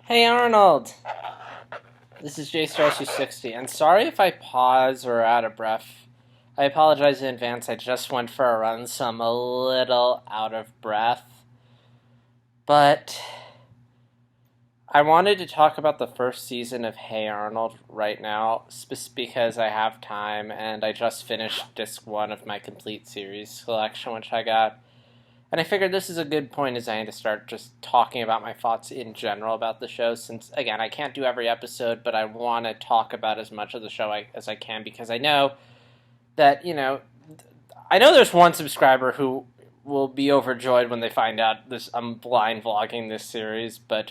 Hey Arnold, this is JStress60, and sorry if I pause or out of breath. I apologize in advance, I just went for a run, so I'm a little out of breath. But I wanted to talk about the first season of Hey Arnold right now, because I have time, and I just finished disc 1 of my complete series collection, which I got. And I figured this is a good point as I need to start just talking about my thoughts in general about the show, since, again, I can't do every episode, but I want to talk about as much of the show as I can, because I know that, I know there's one subscriber who will be overjoyed when they find out I'm blind vlogging this series, but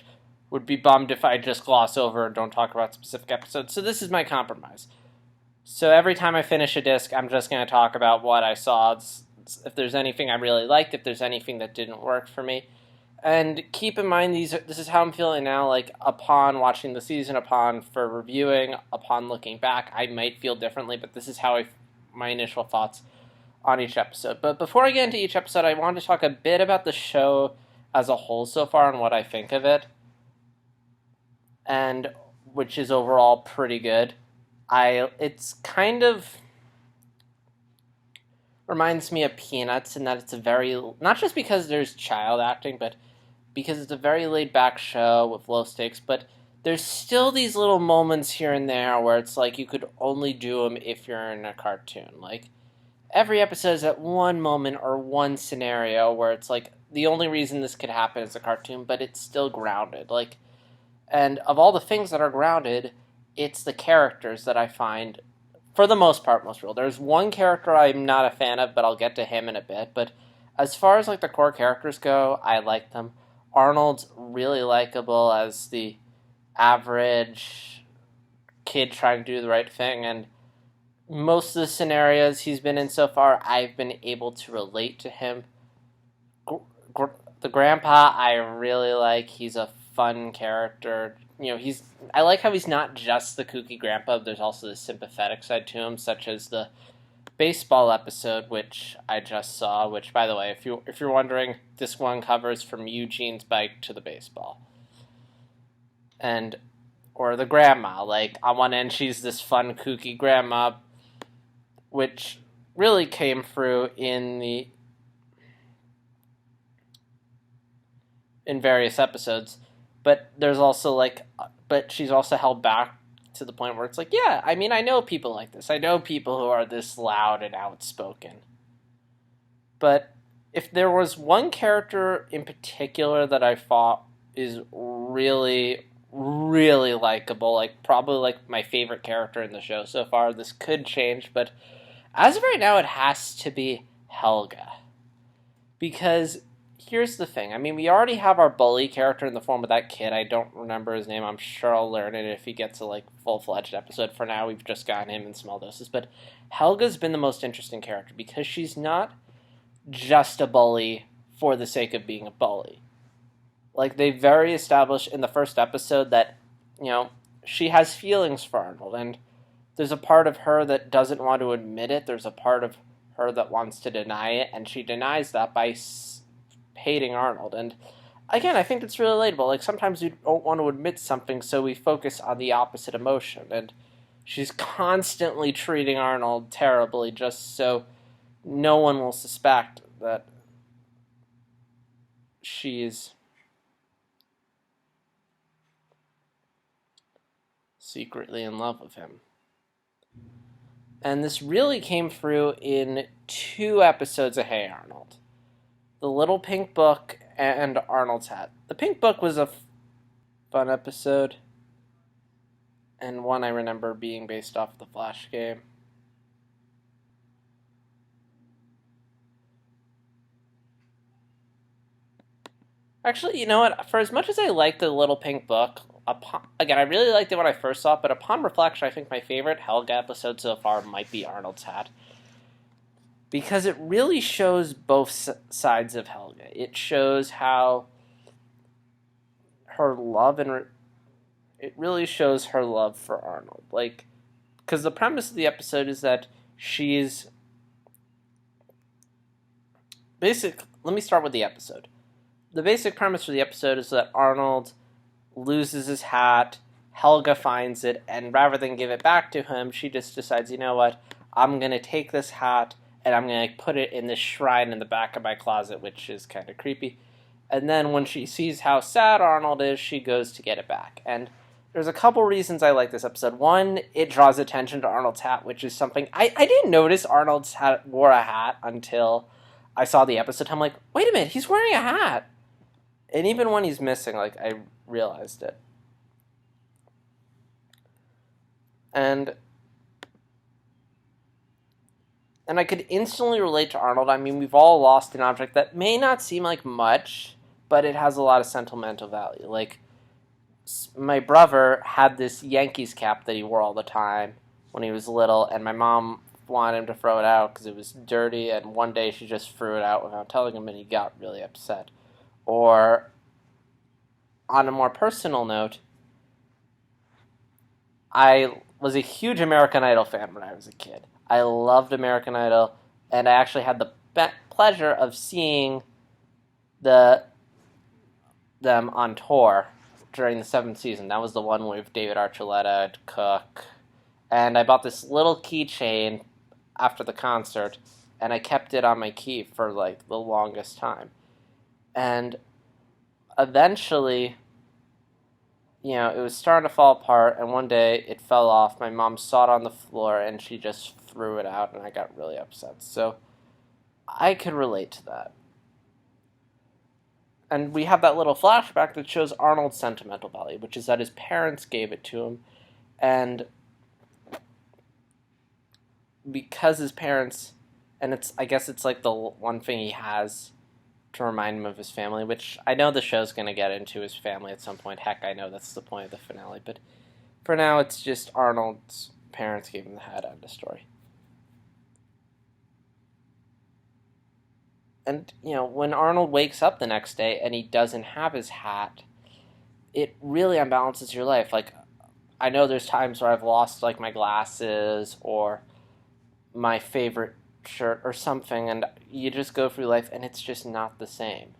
would be bummed if I just gloss over and don't talk about specific episodes. So this is my compromise. So every time I finish a disc, I'm just going to talk about what I saw, if there's anything I really liked, if there's anything that didn't work for me. And keep in mind, this is how I'm feeling now, like, upon watching the season, upon reviewing, upon looking back, I might feel differently, but this is how my initial thoughts on each episode. But before I get into each episode, I wanted to talk a bit about the show as a whole so far and what I think of it, and which is overall pretty good. It's kind of reminds me of Peanuts in that it's a very, not just because there's child acting, but because it's a very laid-back show with low stakes, but there's still these little moments here and there where it's like you could only do them if you're in a cartoon. Like, every episode is at one moment or one scenario where it's like the only reason this could happen is a cartoon, but it's still grounded. Like, and of all the things that are grounded, it's the characters that I find, for the most part, most real. There's one character I'm not a fan of, but I'll get to him in a bit. But as far as, like, the core characters go, I like them. Arnold's really likable as the average kid trying to do the right thing, and most of the scenarios he's been in so far, I've been able to relate to him. The grandpa, I really like. He's a fun character. I like how he's not just the kooky grandpa. There's also the sympathetic side to him, such as the baseball episode, which I just saw. Which, by the way, if you're wondering, this one covers from Eugene's bike to the baseball, or the grandma. Like, on one end, she's this fun kooky grandma, which really came through in various episodes. But there's also, but she's also held back to the point where it's like, yeah, I mean, I know people like this. I know people who are this loud and outspoken. But if there was one character in particular that I thought is really, really likable, like, probably, like, my favorite character in the show so far, this could change, but as of right now, it has to be Helga. Because here's the thing. I mean, we already have our bully character in the form of that kid. I don't remember his name. I'm sure I'll learn it if he gets a, full-fledged episode. For now, we've just gotten him in small doses. But Helga's been the most interesting character because she's not just a bully for the sake of being a bully. Like, they very established in the first episode that, she has feelings for Arnold. And there's a part of her that doesn't want to admit it. There's a part of her that wants to deny it. And she denies that by hating Arnold. And again, I think it's really relatable. Like, sometimes we don't want to admit something, so we focus on the opposite emotion. And she's constantly treating Arnold terribly just so no one will suspect that she's secretly in love with him. And this really came through in 2 episodes of Hey Arnold. The Little Pink Book and Arnold's Hat. The Pink Book was a fun episode, and one I remember being based off the Flash game. Actually, you know what? For as much as I like the Little Pink Book, again, I really liked it when I first saw it, but upon reflection, I think my favorite Helga episode so far might be Arnold's Hat. Because it really shows both sides of Helga. It shows how her love it really shows her love for Arnold. Like, because the premise of the episode is that she's let me start with the episode. The basic premise for the episode is that Arnold loses his hat. Helga finds it, and rather than give it back to him, she just decides, you know what, I'm going to take this hat, and I'm going to put it in this shrine in the back of my closet, which is kind of creepy. And then when she sees how sad Arnold is, she goes to get it back. And there's a couple reasons I like this episode. One, it draws attention to Arnold's hat, which is something... I didn't notice Arnold's wore a hat until I saw the episode. I'm like, wait a minute, he's wearing a hat. And even when he's missing, like, I realized it. And I could instantly relate to Arnold. I mean, we've all lost an object that may not seem like much, but it has a lot of sentimental value. Like, my brother had this Yankees cap that he wore all the time when he was little, and my mom wanted him to throw it out because it was dirty, and one day she just threw it out without telling him, and he got really upset. Or, on a more personal note, I was a huge American Idol fan when I was a kid. I loved American Idol, and I actually had the pleasure of seeing them on tour during the 7th season. That was the one with David Archuleta, Cook, and I bought this little keychain after the concert, and I kept it on my key for, like, the longest time. And eventually, you know, it was starting to fall apart, and one day it fell off. My mom saw it on the floor, and she just threw it out, and I got really upset. So I could relate to that. And we have that little flashback that shows Arnold's sentimental value, which is that his parents gave it to him, and because his parents, and I guess it's like the one thing he has to remind him of his family, which I know the show's going to get into his family at some point. Heck, I know that's the point of the finale, but for now it's just Arnold's parents gave him the hat out of the story. And, you know, when Arnold wakes up the next day and he doesn't have his hat, it really unbalances your life. Like, I know there's times where I've lost, like, my glasses or my favorite shirt or something, and you just go through life and it's just not the same.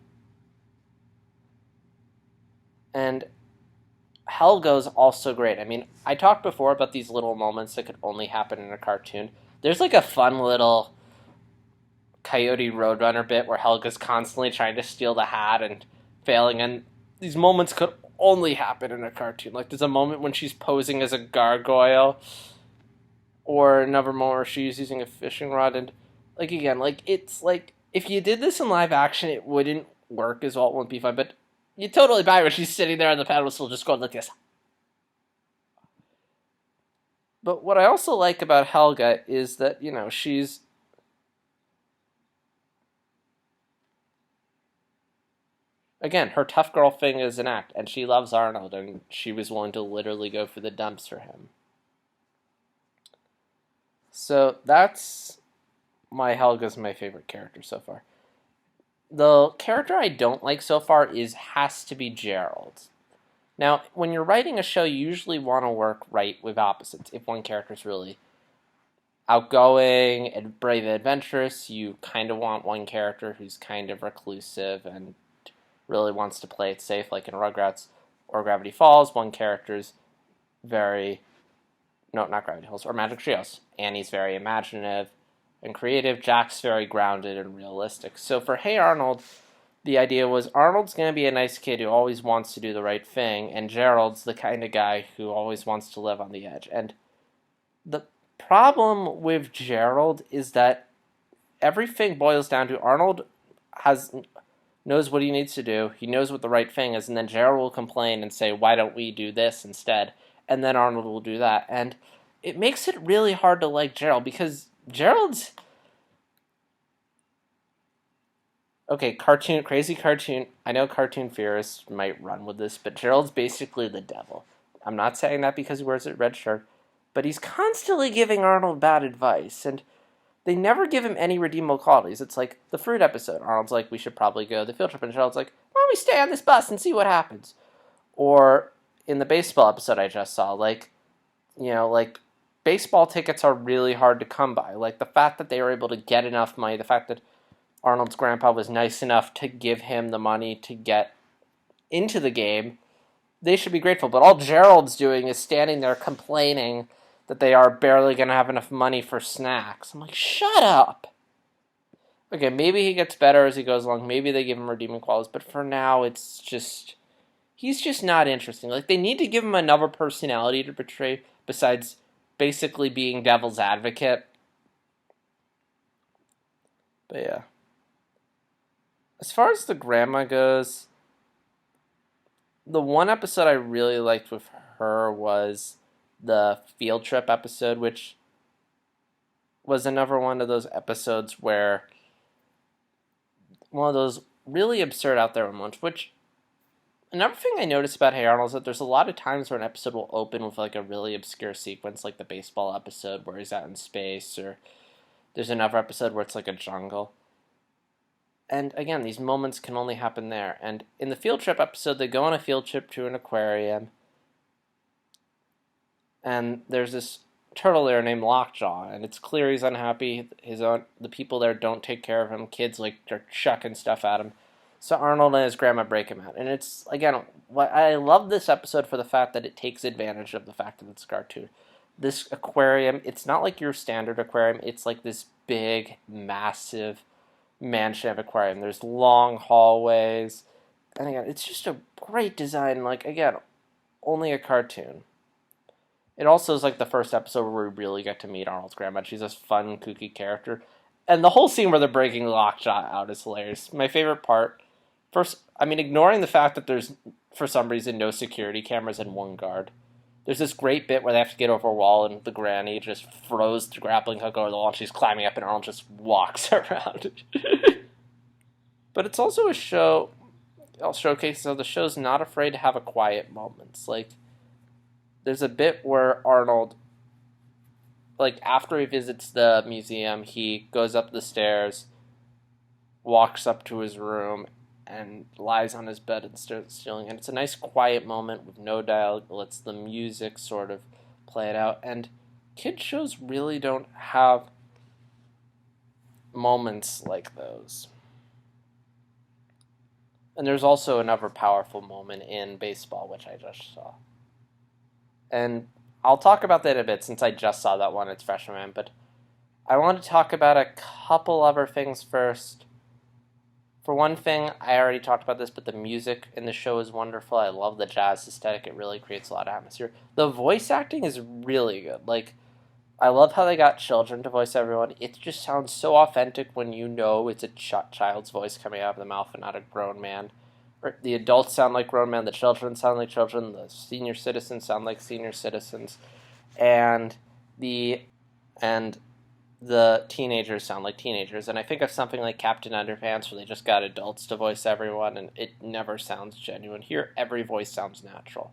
And Helga's also great. I mean, I talked before about these little moments that could only happen in a cartoon. There's like a fun little Coyote Roadrunner bit where Helga's constantly trying to steal the hat and failing, and these moments could only happen in a cartoon. Like, there's a moment when she's posing as a gargoyle, or another moment where she's using a fishing rod, and, like, again, like, it's like, if you did this in live action, it wouldn't work as well, it wouldn't be fun, but you totally buy it when she's sitting there on the paddle whistle just going like this. But what I also like about Helga is that, you know, she's again, her tough girl thing is an act, and she loves Arnold, and she was willing to literally go for the dumps for him. So that's Helga's my favorite character so far. The character I don't like so far has to be Gerald. Now, when you're writing a show, you usually want to work right with opposites. If one character's really outgoing and brave and adventurous, you kind of want one character who's kind of reclusive and really wants to play it safe, like in Rugrats or Gravity Falls. One character's not Gravity Falls, or Magic Trios. Annie's very imaginative and creative. Jack's very grounded and realistic. So for Hey Arnold, the idea was Arnold's going to be a nice kid who always wants to do the right thing, and Gerald's the kind of guy who always wants to live on the edge. And the problem with Gerald is that everything boils down to Arnold knows what he needs to do, he knows what the right thing is, and then Gerald will complain and say, why don't we do this instead? And then Arnold will do that. And it makes it really hard to like Gerald, because Gerald's... Okay, crazy cartoon. I know cartoon theorists might run with this, but Gerald's basically the devil. I'm not saying that because he wears a red shirt, but he's constantly giving Arnold bad advice, and they never give him any redeemable qualities. It's like the fruit episode. Arnold's like, we should probably go to the field trip, and Gerald's like, why don't we stay on this bus and see what happens? Or in the baseball episode I just saw, like, you know, like, baseball tickets are really hard to come by. Like, the fact that they were able to get enough money, the fact that Arnold's grandpa was nice enough to give him the money to get into the game they should be grateful. But all Gerald's doing is standing there complaining that they are barely going to have enough money for snacks. I'm like, shut up. Okay, maybe he gets better as he goes along. Maybe they give him redeeming qualities. But for now, it's just... he's just not interesting. Like, they need to give him another personality to portray besides basically being devil's advocate. But yeah. As far as the grandma goes, the one episode I really liked with her was the field trip episode, which was another one of those episodes where one of those really absurd out there moments, which another thing I noticed about Hey Arnold is that there's a lot of times where an episode will open with like a really obscure sequence, like the baseball episode where he's out in space, or there's another episode where it's like a jungle. And again, these moments can only happen there. And in the field trip episode, they go on a field trip to an aquarium, and there's this turtle there named Lockjaw, and it's clear he's unhappy. The people there don't take care of him. Kids like are chucking stuff at him. So Arnold and his grandma break him out. And it's, again, I love this episode for the fact that it takes advantage of the fact that it's a cartoon. This aquarium, it's not like your standard aquarium. It's like this big, massive mansion of aquarium. There's long hallways. And again, it's just a great design. Like, again, only a cartoon. It also is like the first episode where we really get to meet Arnold's grandma. She's this fun, kooky character. And the whole scene where they're breaking Lockjaw out is hilarious. My favorite part, first, I mean, ignoring the fact that there's, for some reason, no security cameras and one guard. There's this great bit where they have to get over a wall and the granny just throws the grappling hook over the wall and she's climbing up and Arnold just walks around. But it's also a show, I'll showcase how the show's not afraid to have a quiet moments. Like, there's a bit where Arnold, like, after he visits the museum, he goes up the stairs, walks up to his room, and lies on his bed and starts stealing. And it's a nice quiet moment with no dialogue. It lets the music sort of play it out. And kids shows really don't have moments like those. And there's also another powerful moment in baseball, which I just saw. And I'll talk about that a bit since I just saw that one. It's Freshman Man. But I want to talk about a couple other things first. For one thing, I already talked about this, but the music in the show is wonderful. I love the jazz aesthetic. It really creates a lot of atmosphere. The voice acting is really good. Like, I love how they got children to voice everyone. It just sounds so authentic when you know it's a child's voice coming out of the mouth and not a grown man. Or the adults sound like grown men, the children sound like children, the senior citizens sound like senior citizens, and the teenagers sound like teenagers. And I think of something like Captain Underpants where they just got adults to voice everyone and it never sounds genuine. Here, every voice sounds natural.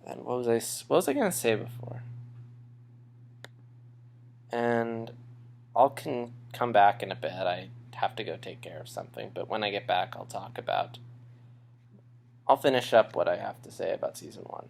And what was I going to say before? And I'll come back in a bit. I have to go take care of something. But when I get back, I'll finish up what I have to say about Season 1.